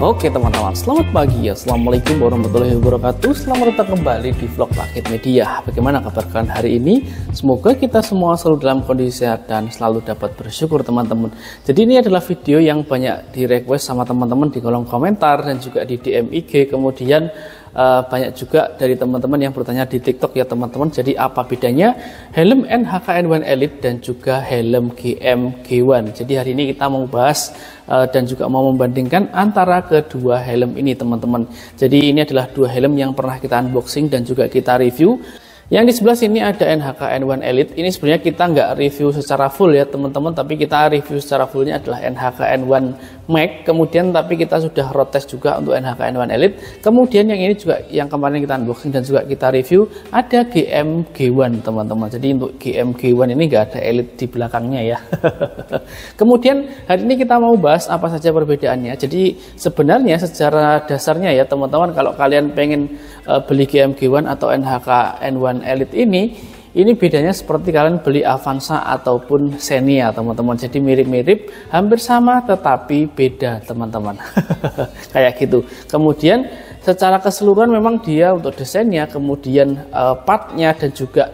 Oke teman-teman, selamat pagi ya. Assalamualaikum warahmatullahi wabarakatuh. Selamat datang kembali di vlog Rakit Media. Bagaimana kabar kalian hari ini? Semoga kita semua selalu dalam kondisi sehat dan selalu dapat bersyukur teman-teman. Jadi ini adalah video yang banyak di request sama teman-teman di kolom komentar dan juga di DM IG. Kemudian banyak juga dari teman-teman yang bertanya di TikTok ya teman-teman. Jadi apa bedanya helm NHK-N1 Elite dan juga helm GM G1? Jadi hari ini kita mau bahas dan juga mau membandingkan antara kedua helm ini teman-teman. Jadi ini adalah dua helm yang pernah kita unboxing dan juga kita review. Yang di sebelah sini ada NHK-N1 Elite. Ini sebenarnya kita nggak review secara full ya teman-teman, tapi kita review secara fullnya adalah NHK-N1 Max. Kemudian tapi kita sudah road test juga untuk NHK-N1 Elite. Kemudian yang ini juga yang kemarin kita unboxing dan juga kita review ada GM G1 teman-teman. Jadi untuk GM G1 ini nggak ada Elite di belakangnya ya. Kemudian hari ini kita mau bahas apa saja perbedaannya. Jadi sebenarnya secara dasarnya ya teman-teman, kalau kalian pengen beli GM G1 atau NHK-N1 Elite ini bedanya seperti kalian beli Avanza ataupun Xenia teman-teman. Jadi mirip-mirip, hampir sama tetapi beda teman-teman. Kayak gitu. Kemudian secara keseluruhan memang dia untuk desainnya, kemudian partnya dan juga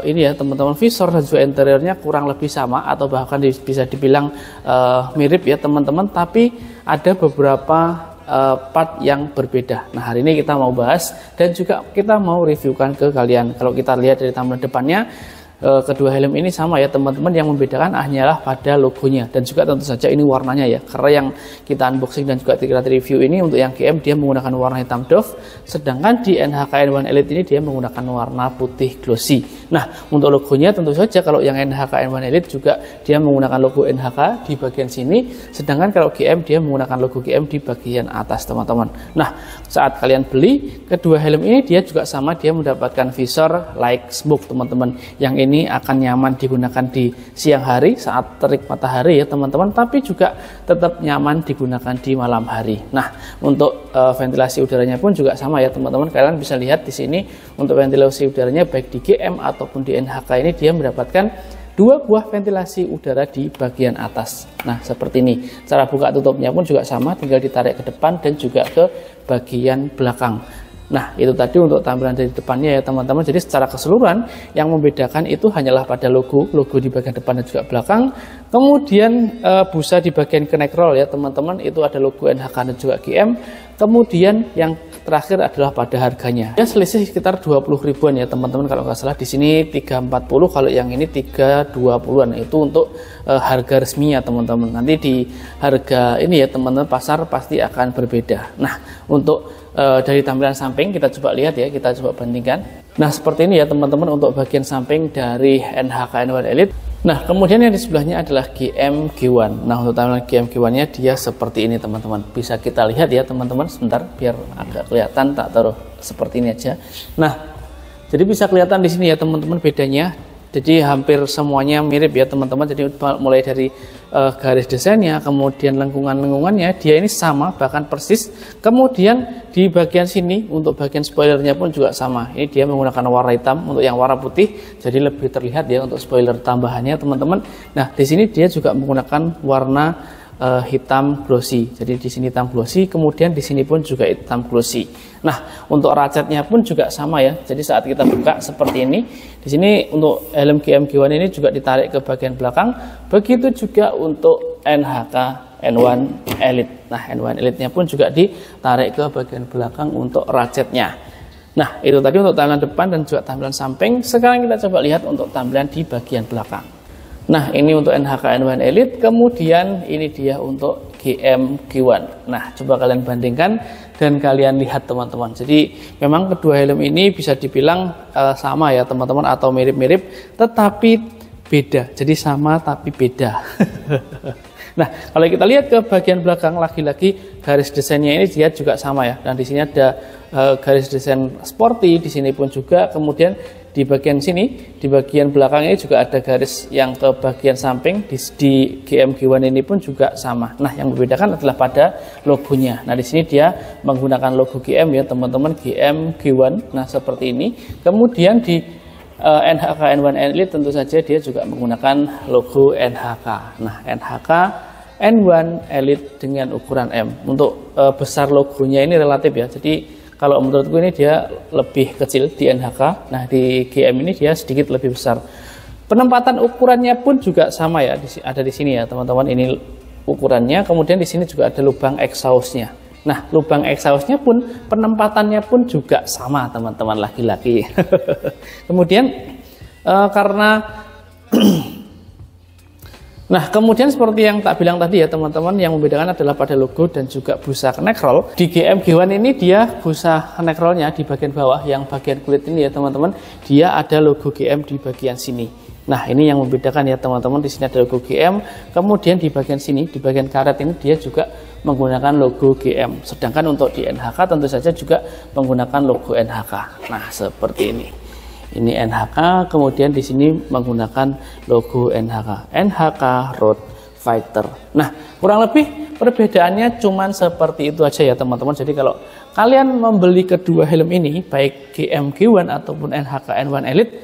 ini ya teman-teman, visor dan juga interiornya kurang lebih sama atau bahkan bisa dibilang mirip ya teman-teman, tapi ada beberapa part yang berbeda. Nah hari ini kita mau bahas dan juga kita mau reviewkan ke kalian. Kalau kita lihat dari tampilan depannya, kedua helm ini sama ya teman-teman, yang membedakan hanyalah pada logonya dan juga tentu saja ini warnanya ya, karena yang kita unboxing dan juga kita review ini untuk yang GM dia menggunakan warna hitam doff, sedangkan di NHK-N1 Elite ini dia menggunakan warna putih glossy. Nah untuk logonya tentu saja kalau yang NHK-N1 Elite juga dia menggunakan logo NHK di bagian sini, sedangkan kalau GM dia menggunakan logo GM di bagian atas teman-teman. Nah saat kalian beli kedua helm ini dia juga sama, dia mendapatkan visor light smoke teman-teman, yang ini akan nyaman digunakan di siang hari saat terik matahari ya teman-teman, tapi juga tetap nyaman digunakan di malam hari. Nah untuk ventilasi udaranya pun juga sama ya teman-teman, kalian bisa lihat di sini untuk ventilasi udaranya baik di GM ataupun di NHK ini dia mendapatkan dua buah ventilasi udara di bagian atas. Nah seperti ini, cara buka tutupnya pun juga sama, tinggal ditarik ke depan dan juga ke bagian belakang. Nah itu tadi untuk tampilan dari depannya ya teman-teman. Jadi secara keseluruhan yang membedakan itu hanyalah pada logo di bagian depan dan juga belakang. Kemudian busa di bagian connect roll ya teman-teman, itu ada logo NHK dan juga GM. Kemudian yang terakhir adalah pada harganya. Ya selisih sekitar 20 ribuan ya teman-teman, kalau nggak salah di sini 340, kalau yang ini 320-an. Itu untuk harga resminya teman-teman. Nanti di harga ini ya teman-teman pasar pasti akan berbeda. Nah untuk dari tampilan samping kita coba lihat ya, kita coba bandingkan. Nah seperti ini ya teman-teman untuk bagian samping dari NHK-N1 Elite. Nah kemudian yang di sebelahnya adalah GM G1. Nah untuk tampilan GM G1 nya dia seperti ini teman-teman, bisa kita lihat ya teman-teman, sebentar biar agak kelihatan, tak taruh seperti ini aja. Nah jadi bisa kelihatan di sini ya teman-teman bedanya. Jadi hampir semuanya mirip ya teman-teman. Jadi mulai dari garis desainnya, kemudian lengkungan-lengkungannya dia ini sama, bahkan persis. Kemudian di bagian sini untuk bagian spoilernya pun juga sama. Ini dia menggunakan warna hitam, untuk yang warna putih jadi lebih terlihat ya untuk spoiler tambahannya teman-teman. Nah di sini dia juga menggunakan warna hitam glossy. Jadi di sini hitam glossy, kemudian di sini pun juga hitam glossy. Nah untuk ratchetnya pun juga sama ya. Jadi saat kita buka seperti ini, di sini untuk helm GM G1 ini juga ditarik ke bagian belakang. Begitu juga untuk NHK-N1 Elite. Nah N1 Elite-nya pun juga ditarik ke bagian belakang untuk ratchetnya. Nah itu tadi untuk tampilan depan dan juga tampilan samping. Sekarang kita coba lihat untuk tampilan di bagian belakang. Nah ini untuk NHK-N1 Elite, kemudian ini dia untuk GM G1. Nah coba kalian bandingkan dan kalian lihat teman-teman. Jadi memang kedua helm ini bisa dibilang sama ya teman-teman, atau mirip-mirip tetapi beda. Jadi sama tapi beda. Nah kalau kita lihat ke bagian belakang, lagi-lagi garis desainnya ini dia juga sama ya. Dan di sini ada garis desain sporty, di sini pun juga. Kemudian di bagian sini, di bagian belakang ini juga ada garis yang ke bagian samping. Di GM G1 ini pun juga sama. Nah yang membedakan adalah pada logonya. Nah di sini dia menggunakan logo GM ya teman-teman, GM G1. Nah seperti ini. Kemudian di NHK-N1 Elite tentu saja dia juga menggunakan logo NHK. Nah NHK N1 Elite dengan ukuran M. Untuk besar logonya ini relatif ya. Jadi kalau menurutku ini dia lebih kecil di NHK. Nah di GM ini dia sedikit lebih besar. Penempatan ukurannya pun juga sama ya, ada di sini ya teman-teman. Ini ukurannya, kemudian di sini juga ada lubang exhaustnya. Nah lubang exhaustnya pun penempatannya pun juga sama teman-teman, laki-laki. Kemudian karena nah kemudian seperti yang tak bilang tadi ya teman-teman, yang membedakan adalah pada logo dan juga busa neck roll. Di GM G1 ini dia busa neck rollnya di bagian bawah, yang bagian kulit ini ya teman-teman, dia ada logo GM di bagian sini. Nah ini yang membedakan ya teman-teman, di sini ada logo GM, kemudian di bagian sini, di bagian karet ini dia juga menggunakan logo GM. Sedangkan untuk di NHK tentu saja juga menggunakan logo NHK. Nah seperti ini. Ini NHK, kemudian di sini menggunakan logo NHK, NHK Road Fighter. Nah, kurang lebih perbedaannya cuman seperti itu aja ya teman-teman. Jadi kalau kalian membeli kedua helm ini, baik GM G1 ataupun NHK N1 Elite,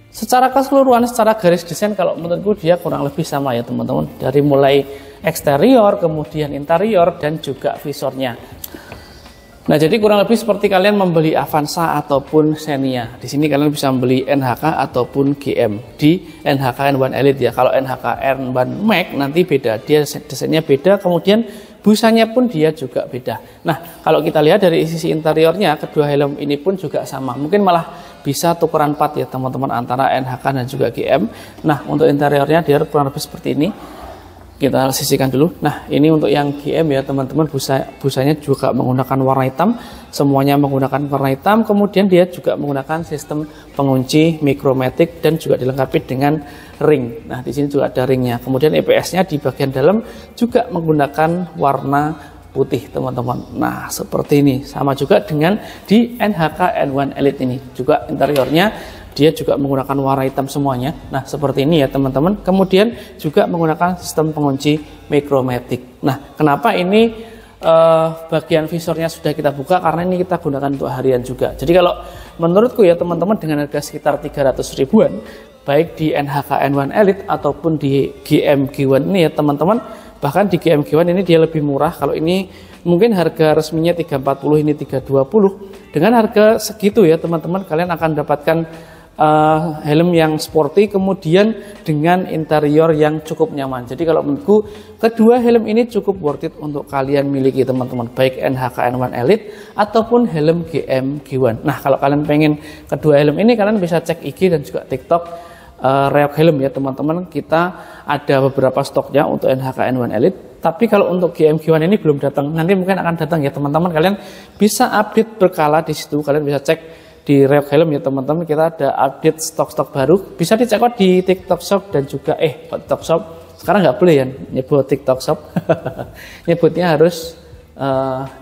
secara keseluruhan, secara garis desain kalau menurutku dia kurang lebih sama ya teman-teman. Dari mulai eksterior, kemudian interior, dan juga visornya. Nah, jadi kurang lebih seperti kalian membeli Avanza ataupun Xenia. Di sini kalian bisa membeli NHK ataupun GM di NHK N1 Elite ya. Kalau NHK N1 Max nanti beda, dia desainnya beda, kemudian busanya pun dia juga beda. Nah, kalau kita lihat dari sisi interiornya, kedua helm ini pun juga sama. Mungkin malah bisa tukeran part ya teman-teman antara NHK dan juga GM. Nah, untuk interiornya dia kurang lebih seperti ini. Kita sisihkan dulu. Nah ini untuk yang GM ya teman-teman, busanya juga menggunakan warna hitam, semuanya menggunakan warna hitam. Kemudian dia juga menggunakan sistem pengunci Micromatic dan juga dilengkapi dengan ring. Nah di sini juga ada ringnya. Kemudian EPS-nya di bagian dalam juga menggunakan warna putih teman-teman. Nah seperti ini, sama juga dengan di NHK N1 Elite ini, juga interiornya dia juga menggunakan warna hitam semuanya. Nah seperti ini ya teman-teman. Kemudian juga menggunakan sistem pengunci Micromatic. Nah kenapa ini bagian visornya sudah kita buka, karena ini kita gunakan untuk harian juga. Jadi kalau menurutku ya teman-teman, dengan harga sekitar 300 ribuan, baik di NHK N1 Elite ataupun di GM G1 ini ya teman-teman, bahkan di GM G1 ini dia lebih murah. Kalau ini mungkin harga resminya 340, ini 320. Dengan harga segitu ya teman-teman, kalian akan dapatkan helm yang sporty, kemudian dengan interior yang cukup nyaman. Jadi kalau menurutku kedua helm ini cukup worth it untuk kalian miliki teman-teman, baik NHK N1 Elite ataupun helm GM G1. Nah kalau kalian pengen kedua helm ini, kalian bisa cek IG dan juga TikTok Reok Helm ya teman-teman. Kita ada beberapa stoknya untuk NHK N1 Elite, tapi kalau untuk GM G1 ini belum datang, nanti mungkin akan datang ya teman-teman. Kalian bisa update berkala di situ, kalian bisa cek di Reok Helm ya teman-teman. Kita ada update stok-stok baru, bisa dicek di TikTok Shop dan juga TikTok Shop sekarang nggak boleh ya nyebut TikTok Shop. Nyebutnya harus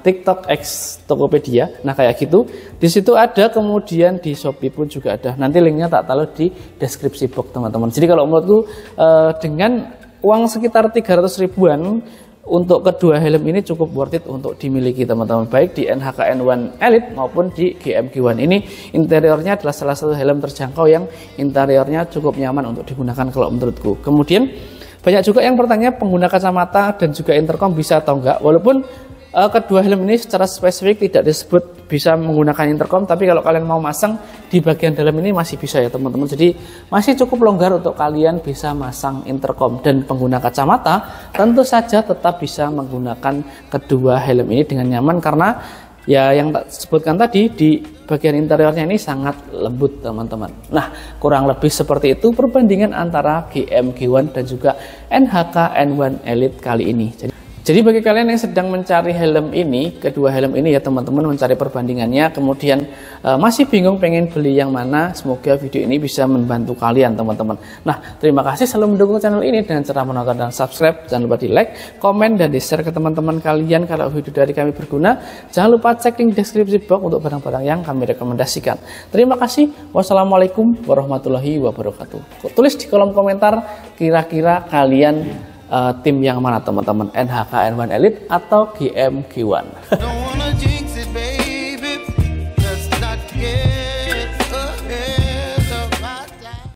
TikTok X Tokopedia. Nah kayak gitu, di situ ada, kemudian di Shopee pun juga ada. Nanti linknya tak taruh di deskripsi box teman-teman. Jadi kalau menurutku dengan uang sekitar 300 ribuan untuk kedua helm ini cukup worth it untuk dimiliki teman-teman, baik di NHK N1 Elite maupun di GM G1. Ini interiornya adalah salah satu helm terjangkau yang interiornya cukup nyaman untuk digunakan kalau menurutku. Kemudian banyak juga yang bertanya pengguna kacamata dan juga intercom bisa atau enggak. Walaupun kedua helm ini secara spesifik tidak disebut bisa menggunakan intercom, tapi kalau kalian mau masang di bagian dalam ini masih bisa ya teman-teman. Jadi masih cukup longgar untuk kalian bisa masang intercom. Dan pengguna kacamata tentu saja tetap bisa menggunakan kedua helm ini dengan nyaman, karena ya yang tak sebutkan tadi, di bagian interiornya ini sangat lembut teman-teman. Nah kurang lebih seperti itu perbandingan antara GM G1 dan juga NHK N1 Elite kali ini. Jadi bagi kalian yang sedang mencari helm ini, kedua helm ini ya teman-teman, mencari perbandingannya, kemudian masih bingung pengen beli yang mana, semoga video ini bisa membantu kalian teman-teman. Nah terima kasih selalu mendukung channel ini dengan cara menonton dan subscribe. Jangan lupa di like, komen, dan di share ke teman-teman kalian kalau video dari kami berguna. Jangan lupa cek link deskripsi box untuk barang-barang yang kami rekomendasikan. Terima kasih. Wassalamualaikum warahmatullahi wabarakatuh. Tulis di kolom komentar kira-kira kalian tim yang mana teman-teman, NHK N1 Elite atau GM G1.